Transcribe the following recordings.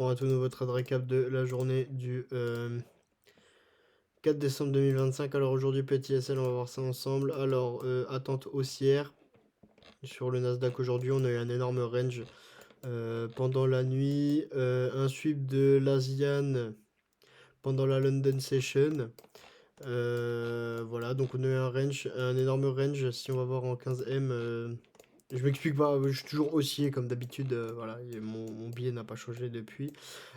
Pour un tout nouveau trade récap de la journée du 4 décembre 2025. Alors aujourd'hui, petit SL, on va voir ça ensemble. Alors, attente haussière sur le Nasdaq aujourd'hui, on a eu un énorme range pendant la nuit. Un sweep de l'Asian pendant la London Session. Voilà, donc on a eu un énorme range. Si on va voir en 15M, je m'explique pas, je suis toujours haussier comme d'habitude. Voilà, et mon billet n'a pas changé depuis.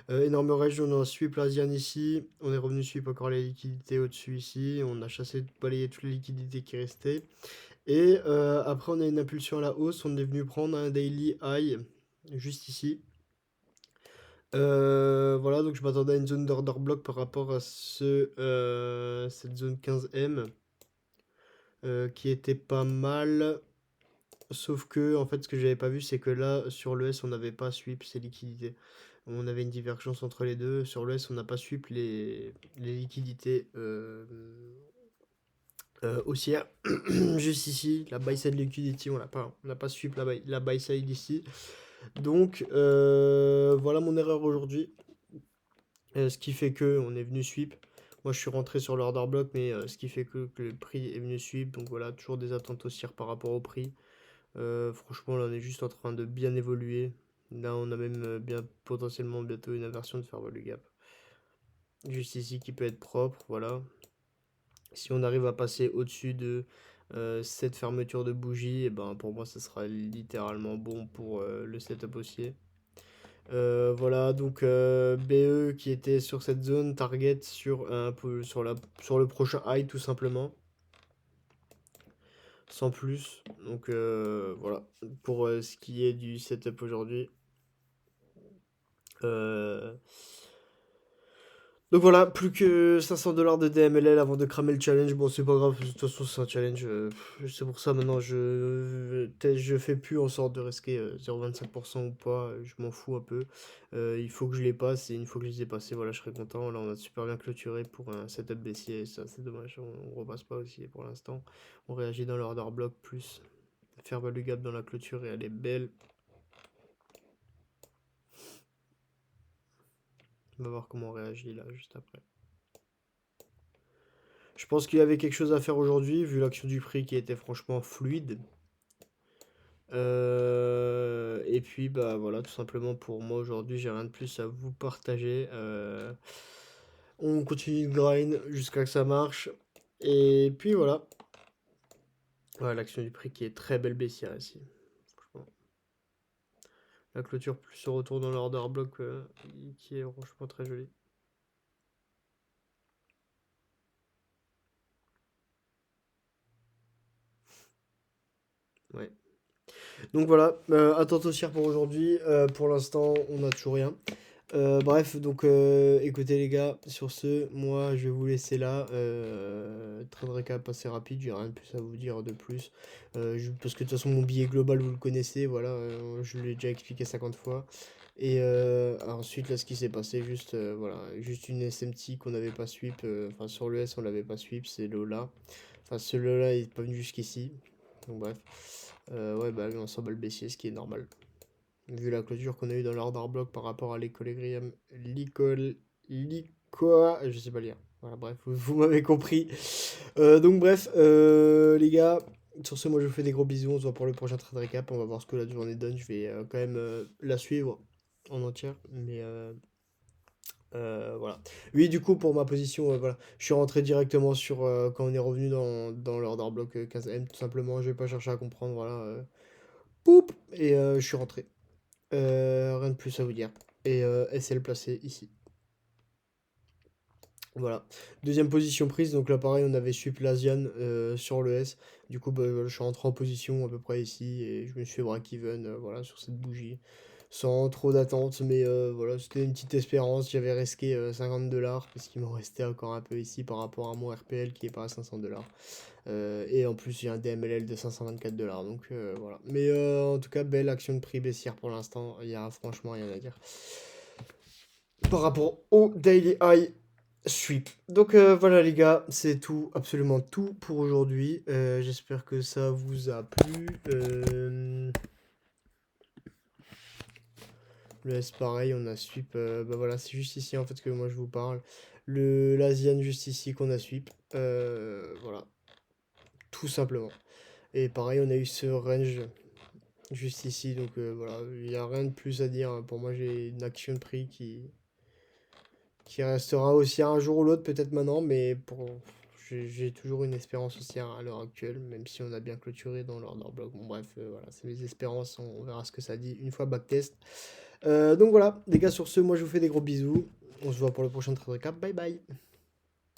Énorme range, on a un sweep l'Asian ici. On est revenu sweep encore les liquidités au-dessus ici. On a chassé, balayé toutes les liquidités qui restaient. Et après, on a une impulsion à la hausse. On est venu prendre un daily high juste ici. Voilà, donc je m'attendais à une zone d'order block par rapport à cette zone 15M qui était pas mal. Sauf que, en fait, ce que j'avais pas vu, c'est que là, sur le S, on n'avait pas sweep ces liquidités. On avait une divergence entre les deux. Sur le S, on n'a pas sweep les liquidités haussières. Juste ici, la buy side liquidity, on n'a pas sweep la buy side ici. Donc, voilà mon erreur aujourd'hui. Ce qui fait que on est venu sweep. Moi, je suis rentré sur l'order block, mais ce qui fait que le prix est venu sweep. Donc voilà, toujours des attentes haussières par rapport au prix. Franchement, là, on est juste en train de bien évoluer. Là, on a même bien potentiellement bientôt une inversion de fair value gap. Juste ici qui peut être propre, voilà. Si on arrive à passer au-dessus de cette fermeture de bougie, et ben pour moi, ça sera littéralement bon pour le setup haussier. Voilà, donc BE qui était sur cette zone, target sur, sur le prochain high tout simplement. Sans plus. Donc voilà, pour ce qui est du setup aujourd'hui. Euh, Donc voilà, plus que 500 $ de DMLL avant de cramer le challenge. Bon, c'est pas grave, de toute façon, c'est un challenge. C'est pour ça maintenant, je fais plus en sorte de risquer 0,25% ou pas. Je m'en fous un peu. Il faut que je les passe et une fois que je les ai passés, voilà, je serai content. Là, on a super bien clôturé pour un setup baissier. Ça, c'est dommage. On repasse pas aussi pour l'instant. On réagit dans l'order block plus. Fair value gap dans la clôture et elle est belle. On va voir comment on réagit là, juste après. Je pense qu'il y avait quelque chose à faire aujourd'hui, vu l'action du prix qui était franchement fluide. Et puis, bah voilà, tout simplement pour moi aujourd'hui, j'ai rien de plus à vous partager. On continue de grind jusqu'à que ça marche. Et puis voilà. Voilà, l'action du prix qui est très belle baissière ici. Franchement. La clôture plus ce retour dans l'order block qui est franchement très joli. Ouais. Donc voilà, attente haussière pour aujourd'hui. Pour l'instant, on n'a toujours rien. Bref, donc écoutez les gars, sur ce, moi je vais vous laisser là. Trade récap assez rapide, j'ai rien de plus à vous dire de plus. Parce que de toute façon, mon billet global, vous le connaissez, voilà, je l'ai déjà expliqué 50 fois. Et ensuite, là, ce qui s'est passé, juste, voilà, juste une SMT qu'on n'avait pas sweep. Enfin, sur le S, on l'avait pas sweep, c'est le là. Enfin, ce là, il est pas venu jusqu'ici. Donc, bref. Ouais, bah, lui, on s'en bat le baissier, ce qui est normal. Vu la clôture qu'on a eu dans l'order block par rapport à l'équilibrium, je sais pas lire. Voilà, bref, vous m'avez compris. Donc bref, les gars, sur ce, moi je vous fais des gros bisous. On se voit pour le prochain trade récap. On va voir ce que la journée donne. Je vais quand même la suivre en entière. Mais voilà. Oui, du coup, pour ma position, voilà, je suis rentré directement sur quand on est revenu dans l'order block 15M, tout simplement. Je vais pas chercher à comprendre. Voilà. Poup! Et je suis rentré. Rien de plus à vous dire. Et SL placé ici. Voilà. Deuxième position prise. Donc là, pareil, on avait sweep l'Asian sur le S. Du coup, bah, voilà, je suis rentré en position à peu près ici. Et je me suis fait break-even voilà, sur cette bougie. Sans trop d'attente. Mais voilà, c'était une petite espérance. J'avais risqué 50 $ parce qu'il m'en restait encore un peu ici par rapport à mon RPL qui est pas à 500 $. Et en plus, j'ai un DMLL de 524 $. Donc voilà. Mais en tout cas, belle action de prix baissière pour l'instant. Il y a franchement rien à dire par rapport au Daily High Sweep. Donc voilà les gars, c'est tout, absolument tout pour aujourd'hui. J'espère que ça vous a plu. Le S pareil, on a sweep, bah voilà, c'est juste ici en fait que moi je vous parle. L'Asian juste ici qu'on a sweep. Voilà, tout simplement. Et pareil, on a eu ce range juste ici, donc voilà, il n'y a rien de plus à dire. Pour moi, j'ai une action de prix qui restera aussi un jour ou l'autre, peut-être maintenant, mais j'ai toujours une espérance aussi à l'heure actuelle, même si on a bien clôturé dans l'order block. Bon, bref, voilà, c'est mes espérances, on verra ce que ça dit une fois backtest. Donc voilà, les gars, sur ce, moi je vous fais des gros bisous. On se voit pour le prochain trade recap. Bye bye.